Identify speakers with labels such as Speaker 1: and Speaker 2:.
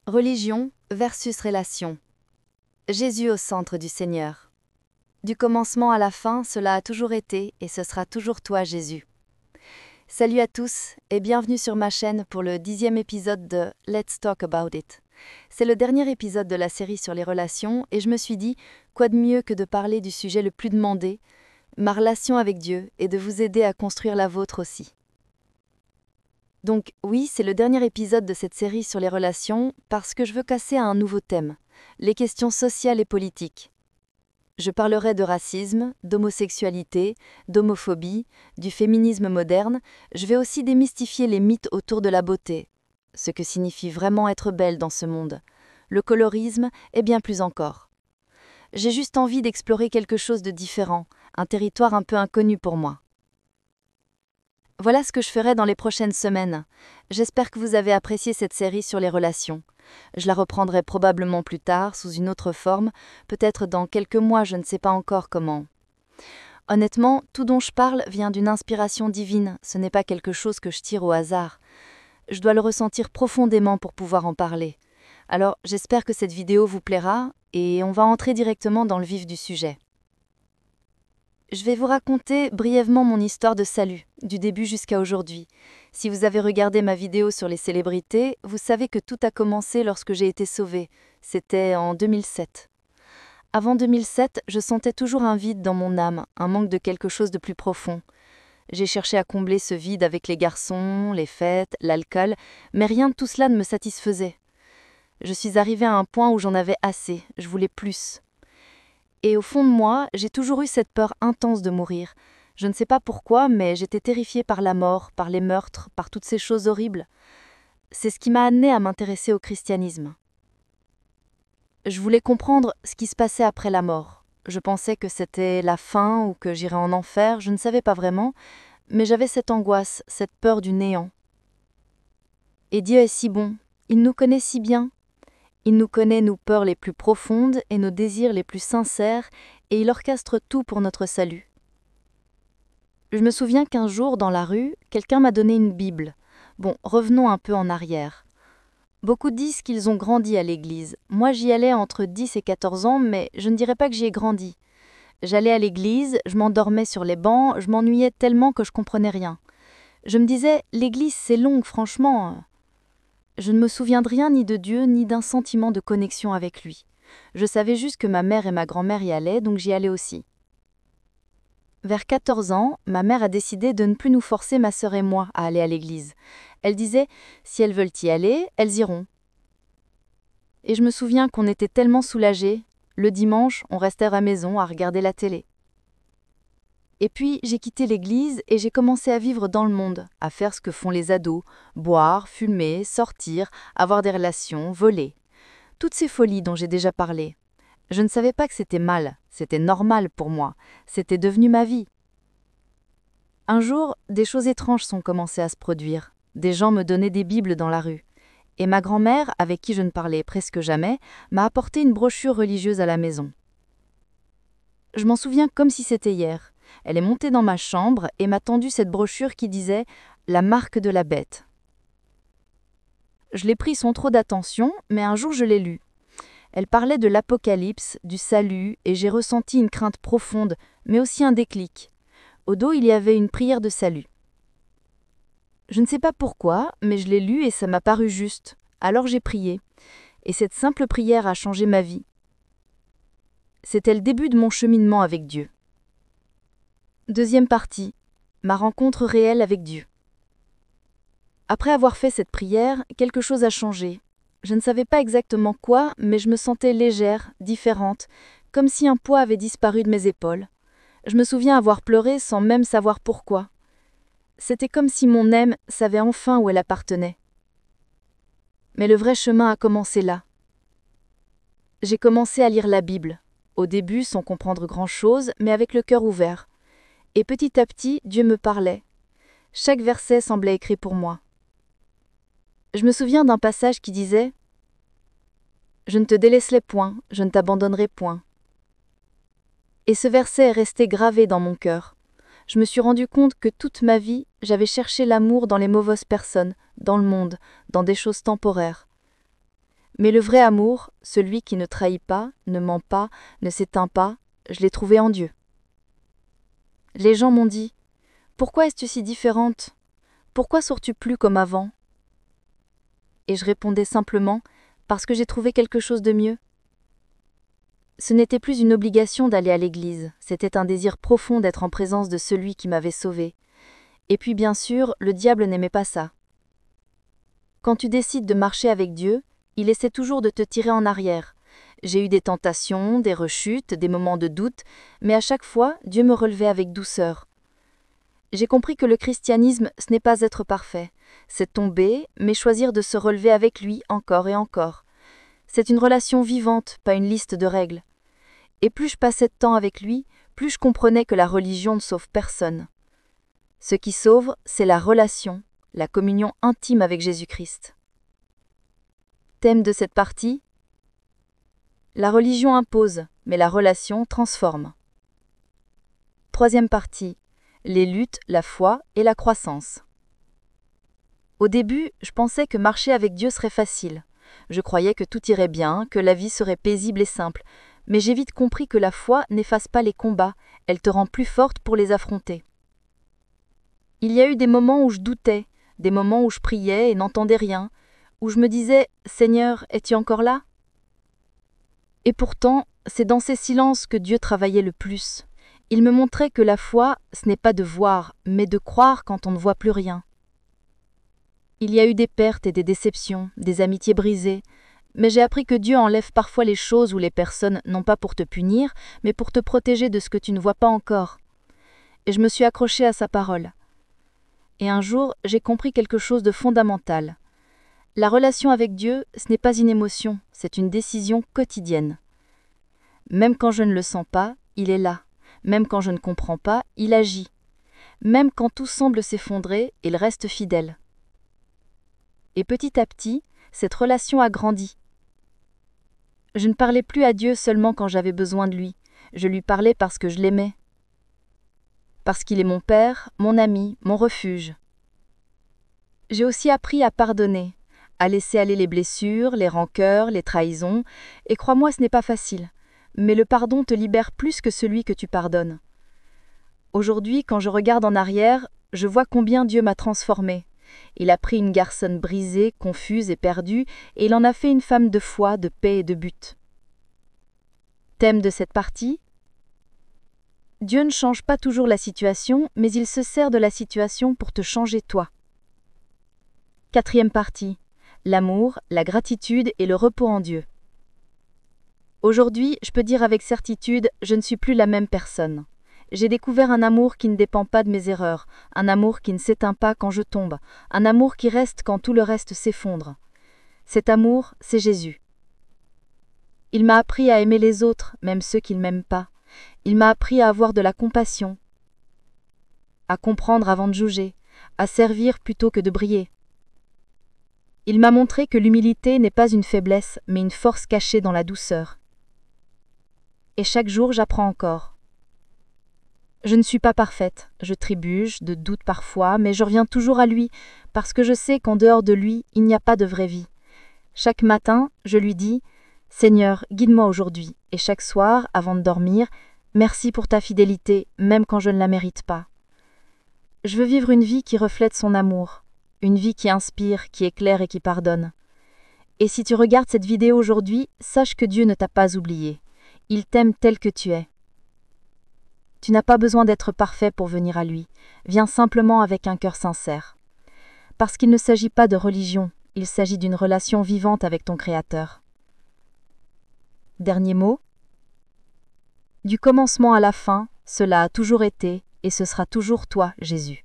Speaker 1: Religion versus relation. Jésus au centre du Seigneur. Du commencement à la fin, cela a toujours été et ce sera toujours toi, Jésus. Salut à tous et bienvenue sur ma chaîne pour le 10e épisode de Let's Talk About It. C'est le dernier épisode de la série sur les relations et je me suis dit, quoi de mieux que de parler du sujet le plus demandé, ma relation avec Dieu, et de vous aider à construire la vôtre aussi. Donc oui, c'est le dernier épisode de cette série sur les relations parce que je veux casser à un nouveau thème, les questions sociales et politiques. Je parlerai de racisme, d'homosexualité, d'homophobie, du féminisme moderne. Je vais aussi démystifier les mythes autour de la beauté, ce que signifie vraiment être belle dans ce monde, le colorisme et bien plus encore. J'ai juste envie d'explorer quelque chose de différent, un territoire un peu inconnu pour moi. Voilà ce que je ferai dans les prochaines semaines. J'espère que vous avez apprécié cette série sur les relations. Je la reprendrai probablement plus tard, sous une autre forme, peut-être dans quelques mois, je ne sais pas encore comment. Honnêtement, tout dont je parle vient d'une inspiration divine, ce n'est pas quelque chose que je tire au hasard. Je dois le ressentir profondément pour pouvoir en parler. Alors, j'espère que cette vidéo vous plaira, et on va entrer directement dans le vif du sujet. Je vais vous raconter brièvement mon histoire de salut, du début jusqu'à aujourd'hui. Si vous avez regardé ma vidéo sur les célébrités, vous savez que tout a commencé lorsque j'ai été sauvée. C'était en 2007. Avant 2007, je sentais toujours un vide dans mon âme, un manque de quelque chose de plus profond. J'ai cherché à combler ce vide avec les garçons, les fêtes, l'alcool, mais rien de tout cela ne me satisfaisait. Je suis arrivée à un point où j'en avais assez, je voulais plus. Et au fond de moi, j'ai toujours eu cette peur intense de mourir. Je ne sais pas pourquoi, mais j'étais terrifiée par la mort, par les meurtres, par toutes ces choses horribles. C'est ce qui m'a amenée à m'intéresser au christianisme. Je voulais comprendre ce qui se passait après la mort. Je pensais que c'était la fin ou que j'irais en enfer, je ne savais pas vraiment, mais j'avais cette angoisse, cette peur du néant. Et Dieu est si bon, il nous connaît si bien. Il nous connaît nos peurs les plus profondes et nos désirs les plus sincères, et il orchestre tout pour notre salut. Je me souviens qu'un jour, dans la rue, quelqu'un m'a donné une Bible. Bon, revenons un peu en arrière. Beaucoup disent qu'ils ont grandi à l'église. Moi, j'y allais entre 10 et 14 ans, mais je ne dirais pas que j'y ai grandi. J'allais à l'église, je m'endormais sur les bancs, je m'ennuyais tellement que je comprenais rien. Je me disais, l'église c'est long, franchement. Je ne me souviens de rien ni de Dieu, ni d'un sentiment de connexion avec lui. Je savais juste que ma mère et ma grand-mère y allaient, donc j'y allais aussi. Vers 14 ans, ma mère a décidé de ne plus nous forcer, ma sœur et moi, à aller à l'église. Elle disait, si elles veulent y aller, elles iront. Et je me souviens qu'on était tellement soulagés. Le dimanche, on restait à la maison à regarder la télé. Et puis, j'ai quitté l'église et j'ai commencé à vivre dans le monde, à faire ce que font les ados, boire, fumer, sortir, avoir des relations, voler. Toutes ces folies dont j'ai déjà parlé. Je ne savais pas que c'était mal, c'était normal pour moi, c'était devenu ma vie. Un jour, des choses étranges sont commencées à se produire. Des gens me donnaient des bibles dans la rue. Et ma grand-mère, avec qui je ne parlais presque jamais, m'a apporté une brochure religieuse à la maison. Je m'en souviens comme si c'était hier. Elle est montée dans ma chambre et m'a tendu cette brochure qui disait « La marque de la bête ». Je l'ai pris sans trop d'attention, mais un jour je l'ai lue. Elle parlait de l'Apocalypse, du salut, et j'ai ressenti une crainte profonde, mais aussi un déclic. Au dos, il y avait une prière de salut. Je ne sais pas pourquoi, mais je l'ai lue et ça m'a paru juste. Alors j'ai prié. Et cette simple prière a changé ma vie. C'était le début de mon cheminement avec Dieu. Deuxième partie, ma rencontre réelle avec Dieu. Après avoir fait cette prière, quelque chose a changé. Je ne savais pas exactement quoi, mais je me sentais légère, différente, comme si un poids avait disparu de mes épaules. Je me souviens avoir pleuré sans même savoir pourquoi. C'était comme si mon âme savait enfin où elle appartenait. Mais le vrai chemin a commencé là. J'ai commencé à lire la Bible, au début sans comprendre grand-chose, mais avec le cœur ouvert. Et petit à petit, Dieu me parlait. Chaque verset semblait écrit pour moi. Je me souviens d'un passage qui disait « Je ne te délaisserai point, je ne t'abandonnerai point ». Et ce verset est resté gravé dans mon cœur. Je me suis rendu compte que toute ma vie, j'avais cherché l'amour dans les mauvaises personnes, dans le monde, dans des choses temporaires. Mais le vrai amour, celui qui ne trahit pas, ne ment pas, ne s'éteint pas, je l'ai trouvé en Dieu. Les gens m'ont dit « Pourquoi es-tu si différente? Pourquoi sors-tu plus comme avant ?» Et je répondais simplement « Parce que j'ai trouvé quelque chose de mieux. » Ce n'était plus une obligation d'aller à l'église, c'était un désir profond d'être en présence de celui qui m'avait sauvée. Et puis bien sûr, le diable n'aimait pas ça. Quand tu décides de marcher avec Dieu, il essaie toujours de te tirer en arrière. J'ai eu des tentations, des rechutes, des moments de doute, mais à chaque fois, Dieu me relevait avec douceur. J'ai compris que le christianisme, ce n'est pas être parfait. C'est tomber, mais choisir de se relever avec lui encore et encore. C'est une relation vivante, pas une liste de règles. Et plus je passais de temps avec lui, plus je comprenais que la religion ne sauve personne. Ce qui sauve, c'est la relation, la communion intime avec Jésus-Christ. Thème de cette partie : la religion impose, mais la relation transforme. Troisième partie : les luttes, la foi et la croissance. Au début, je pensais que marcher avec Dieu serait facile. Je croyais que tout irait bien, que la vie serait paisible et simple, mais j'ai vite compris que la foi n'efface pas les combats, elle te rend plus forte pour les affronter. Il y a eu des moments où je doutais, des moments où je priais et n'entendais rien, où je me disais « Seigneur, es-tu encore là ?» Et pourtant, c'est dans ces silences que Dieu travaillait le plus. Il me montrait que la foi, ce n'est pas de voir, mais de croire quand on ne voit plus rien. Il y a eu des pertes et des déceptions, des amitiés brisées, mais j'ai appris que Dieu enlève parfois les choses ou les personnes non pas pour te punir, mais pour te protéger de ce que tu ne vois pas encore. Et je me suis accrochée à sa parole. Et un jour, j'ai compris quelque chose de fondamental. La relation avec Dieu, ce n'est pas une émotion, c'est une décision quotidienne. Même quand je ne le sens pas, il est là. Même quand je ne comprends pas, il agit. Même quand tout semble s'effondrer, il reste fidèle. Et petit à petit, cette relation a grandi. Je ne parlais plus à Dieu seulement quand j'avais besoin de lui. Je lui parlais parce que je l'aimais. Parce qu'il est mon Père, mon ami, mon refuge. J'ai aussi appris à pardonner, à laisser aller les blessures, les rancœurs, les trahisons, et crois-moi, ce n'est pas facile. Mais le pardon te libère plus que celui que tu pardonnes. Aujourd'hui, quand je regarde en arrière, je vois combien Dieu m'a transformée. Il a pris une garçonne brisée, confuse et perdue, et il en a fait une femme de foi, de paix et de but. Thème de cette partie : Dieu ne change pas toujours la situation, mais il se sert de la situation pour te changer toi. Quatrième partie : l'amour, la gratitude et le repos en Dieu. Aujourd'hui, je peux dire avec certitude, je ne suis plus la même personne. J'ai découvert un amour qui ne dépend pas de mes erreurs, un amour qui ne s'éteint pas quand je tombe, un amour qui reste quand tout le reste s'effondre. Cet amour, c'est Jésus. Il m'a appris à aimer les autres, même ceux qui ne m'aiment pas. Il m'a appris à avoir de la compassion, à comprendre avant de juger, à servir plutôt que de briller. Il m'a montré que l'humilité n'est pas une faiblesse, mais une force cachée dans la douceur. Et chaque jour, j'apprends encore. Je ne suis pas parfaite, je trébuche, de doute parfois, mais je reviens toujours à lui, parce que je sais qu'en dehors de lui, il n'y a pas de vraie vie. Chaque matin, je lui dis « Seigneur, guide-moi aujourd'hui » et chaque soir, avant de dormir, « Merci pour ta fidélité, même quand je ne la mérite pas. » Je veux vivre une vie qui reflète son amour, une vie qui inspire, qui éclaire et qui pardonne. Et si tu regardes cette vidéo aujourd'hui, sache que Dieu ne t'a pas oublié. Il t'aime tel que tu es. Tu n'as pas besoin d'être parfait pour venir à lui. Viens simplement avec un cœur sincère. Parce qu'il ne s'agit pas de religion, il s'agit d'une relation vivante avec ton Créateur. Dernier mot. Du commencement à la fin, cela a toujours été et ce sera toujours toi, Jésus.